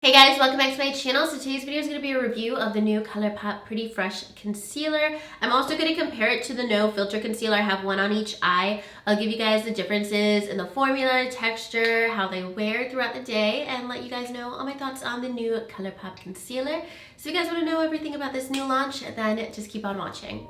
Hey guys, welcome back to my channel. So today's video is going to be a review of the new Colourpop Pretty Fresh Concealer. I'm also going to compare it to the No Filter Concealer. I have one on each eye. I'll give you guys the differences in the formula, texture, how they wear throughout the day, and let you guys know all my thoughts on the new Colourpop Concealer. So if you guys want to know everything about this new launch, then just keep on watching.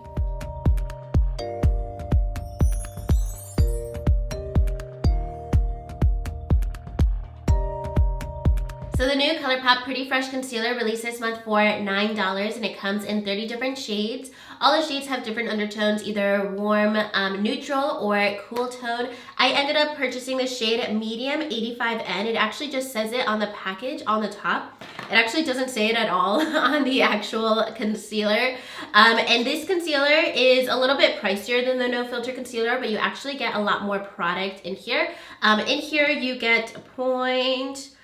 So the new Colourpop Pretty Fresh Concealer released this month for $9 and it comes in 30 different shades. All the shades have different undertones, either warm, neutral, or cool tone. I ended up purchasing the shade Medium 85N. It actually just says it on the package on the top. It actually doesn't say it at all on the actual concealer. And this concealer is a little bit pricier than the No Filter Concealer, but you actually get a lot more product in here. In here you get 0.3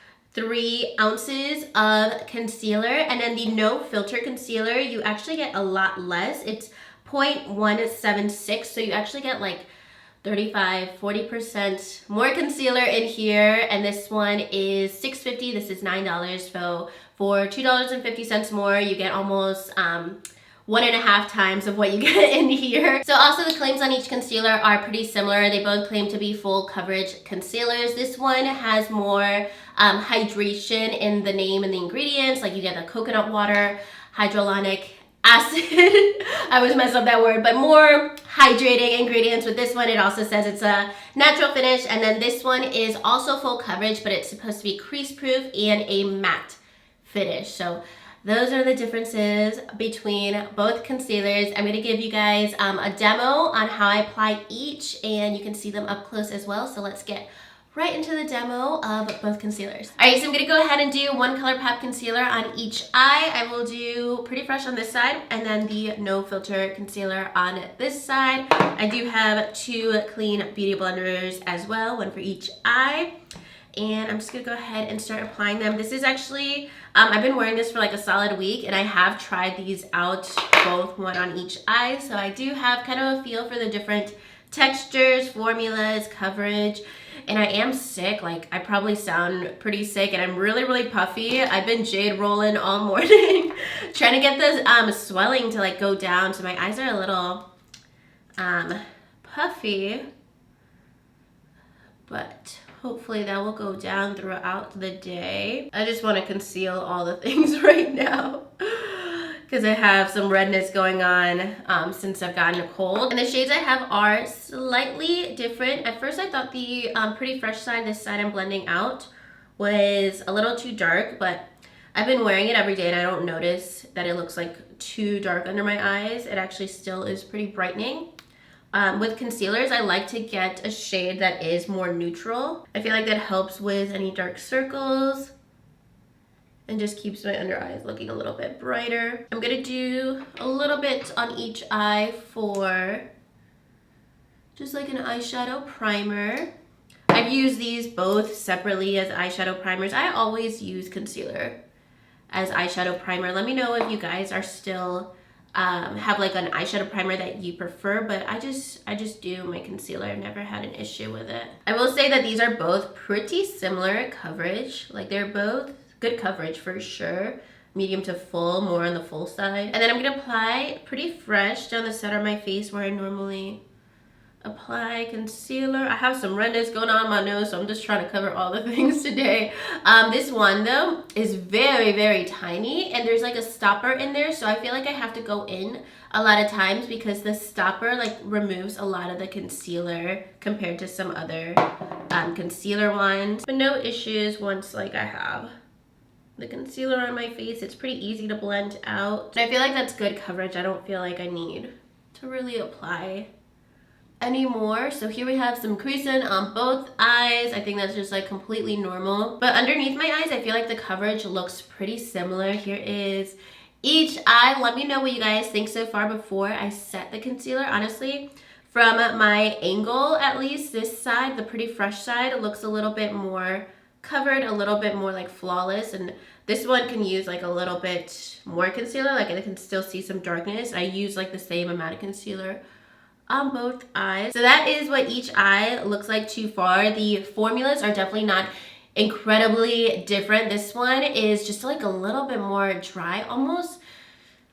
ounces of concealer, and then the No Filter Concealer you actually get a lot less. It's 0.176, so you actually get like 35-40% more concealer in here, and this one is $6.50. This is $9, so for $2.50 more you get almost 1.5 times of what you get in here. So also the claims on each concealer are pretty similar. They both claim to be full coverage concealers. This one has more hydration in the name and the ingredients, like you get the coconut water, hyaluronic acid. I always mess up that word, but more hydrating ingredients. With this one, it also says it's a natural finish, and then this one is also full coverage, but it's supposed to be crease proof and a matte finish. So those are the differences between both concealers. I'm going to give you guys a demo on how I apply each, and you can see them up close as well. So let's get right into the demo of both concealers. Alright, so I'm going to go ahead and do one Colourpop concealer on each eye. I will do Pretty Fresh on this side, and then the No Filter Concealer on this side. I do have 2 clean beauty blenders as well, one for each eye. And I'm just gonna go ahead and start applying them. This is actually, I've been wearing this for like a solid week, and I have tried these out, both one on each eye. So I do have kind of a feel for the different textures, formulas, coverage. And I am sick, like I probably sound pretty sick, and I'm really puffy. I've been jade rolling all morning, trying to get this swelling to like go down. So my eyes are a little puffy, but hopefully that will go down throughout the day. I just want to conceal all the things right now because I have some redness going on since I've gotten a cold. And the shades I have are slightly different. At first I thought the Pretty Fresh side, this side I'm blending out, was a little too dark, but I've been wearing it every day and I don't notice that it looks like too dark under my eyes. It actually still is pretty brightening. With concealers, I like to get a shade that is more neutral. I feel like that helps with any dark circles and just keeps my under eyes looking a little bit brighter. I'm gonna do a little bit on each eye for just like an eyeshadow primer. I've used these both separately as eyeshadow primers. I always use concealer as eyeshadow primer. Let me know if you guys are still have like an eyeshadow primer that you prefer, but I just do my concealer. I've never had an issue with it. I will say that these are both pretty similar coverage. Like they're both good coverage for sure. Medium to full, more on the full side. And then I'm gonna apply Pretty Fresh down the center of my face where I normally apply concealer. I have some redness going on my nose, so I'm just trying to cover all the things today. This one though is very tiny, and there's like a stopper in there, so I feel like I have to go in a lot of times because the stopper like removes a lot of the concealer compared to some other concealer ones. But no issues once like I have the concealer on my face. It's pretty easy to blend out. And I feel like that's good coverage. I don't feel like I need to really apply anymore. So here we have some creasing on both eyes. I think that's just like completely normal. But underneath my eyes, I feel like the coverage looks pretty similar. Here is each eye. Let me know what you guys think so far before I set the concealer. Honestly, from my angle at least, this side, the Pretty Fresh side, it looks a little bit more covered, a little bit more like flawless, and this one can use like a little bit more concealer. Like I can still see some darkness. I use like the same amount of concealer on both eyes. So that is what each eye looks like too far. The formulas are definitely not incredibly different. This one is just like a little bit more dry, almost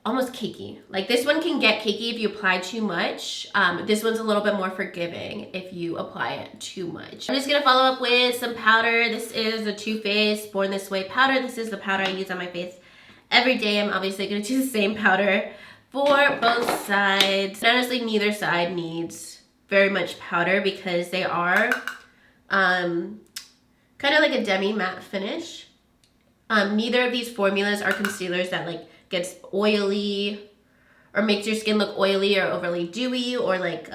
cakey. Like this one can get cakey if you apply too much. This one's a little bit more forgiving if you apply it too much. I'm just gonna follow up with some powder. This is the Too Faced Born This Way powder. This is the powder I use on my face every day. I'm obviously gonna do the same powder for both sides. And honestly, neither side needs very much powder because they are kind of like a demi matte finish. Neither of these formulas are concealers that like gets oily or makes your skin look oily or overly dewy or like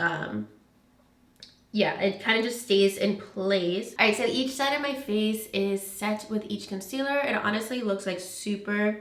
yeah, it kind of just stays in place. All right, so each side of my face is set with each concealer. It honestly looks like super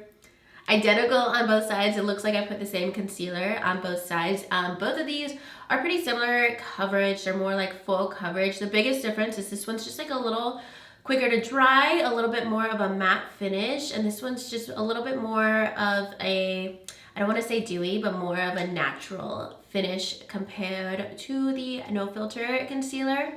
identical on both sides. It looks like I put the same concealer on both sides. Both of these are pretty similar coverage. They're more like full coverage. The biggest difference is this one's just like a little quicker to dry, a little bit more of a matte finish, and this one's just a little bit more of a, I don't want to say dewy, but more of a natural finish compared to the No Filter concealer.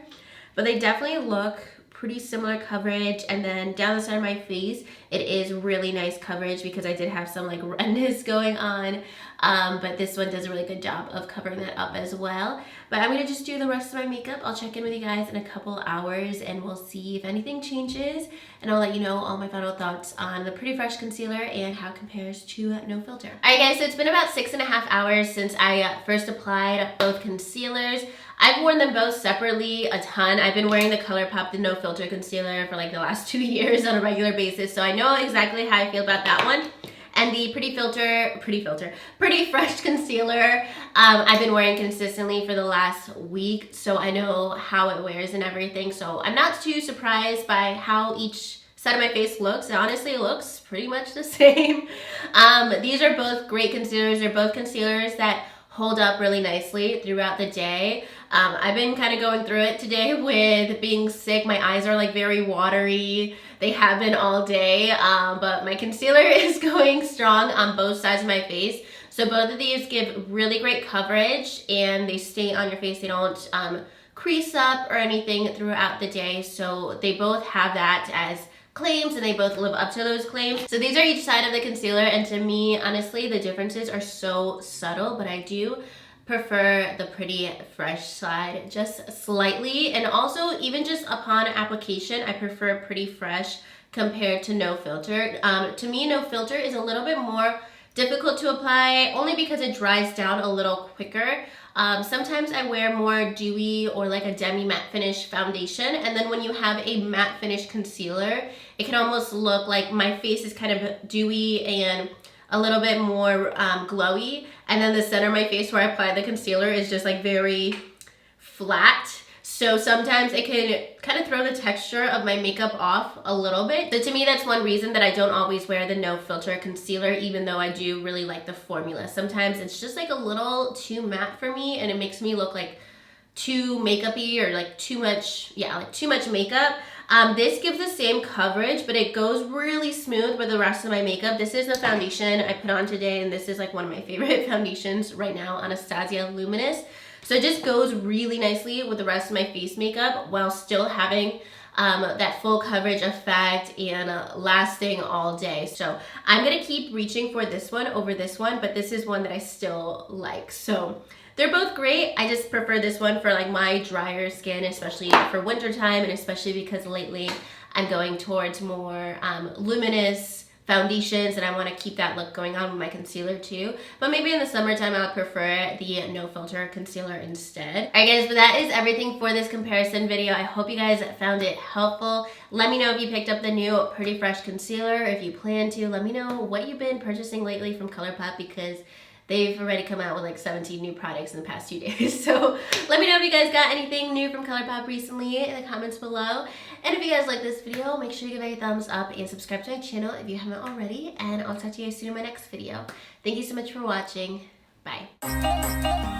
But they definitely look pretty similar coverage. And then down the side of my face, it is really nice coverage because I did have some like redness going on. But this one does a really good job of covering that up as well. But I'm gonna just do the rest of my makeup. I'll check in with you guys in a couple hours and we'll see if anything changes. And I'll let you know all my final thoughts on the Pretty Fresh concealer and how it compares to No Filter. All right guys, so it's been about 6.5 hours since I first applied both concealers. I've worn them both separately a ton. I've been wearing the Colourpop, the No Filter concealer for like the last 2 years on a regular basis. So I know exactly how I feel about that one. And the Pretty Fresh concealer, I've been wearing consistently for the last week. So I know how it wears and everything. So I'm not too surprised by how each side of my face looks. Honestly, it looks pretty much the same. These are both great concealers. They're both concealers that hold up really nicely throughout the day. I've been kind of going through it today with being sick. My eyes are like very watery. They have been all day, but my concealer is going strong on both sides of my face. So both of these give really great coverage and they stay on your face. They don't crease up or anything throughout the day. So they both have that as claims and they both live up to those claims. So these are each side of the concealer, and to me, honestly, the differences are so subtle, but I do prefer the Pretty Fresh side just slightly. And also, even just upon application, I prefer Pretty Fresh compared to No Filter. To me, No Filter is a little bit more difficult to apply only because it dries down a little quicker. Sometimes I wear more dewy or like a demi matte finish foundation, and then when you have a matte finish concealer, it can almost look like my face is kind of dewy and a little bit more glowy, and then the center of my face where I apply the concealer is just like very flat. So sometimes it can kind of throw the texture of my makeup off a little bit. So to me, that's one reason that I don't always wear the No Filter concealer, even though I do really like the formula. Sometimes it's just like a little too matte for me and it makes me look like too makeup-y or like too much, yeah, like too much makeup. This gives the same coverage, but it goes really smooth with the rest of my makeup. This is the foundation I put on today, and this is like one of my favorite foundations right now, Anastasia Luminous. So it just goes really nicely with the rest of my face makeup while still having that full coverage effect and lasting all day. So I'm gonna keep reaching for this one over this one, but this is one that I still like. So they're both great. I just prefer this one for like my drier skin, especially for wintertime, and especially because lately I'm going towards more luminous foundations and I want to keep that look going on with my concealer too. But maybe in the summertime I would prefer the No Filter concealer instead. Alright guys, but that is everything for this comparison video. I hope you guys found it helpful. Let me know if you picked up the new Pretty Fresh concealer, or if you plan to. Let me know what you've been purchasing lately from Colourpop, because they've already come out with like 17 new products in the past 2 days. So let me know if you guys got anything new from Colourpop recently in the comments below. And if you guys like this video, make sure you give it a thumbs up and subscribe to my channel if you haven't already. And I'll talk to you guys soon in my next video. Thank you so much for watching. Bye.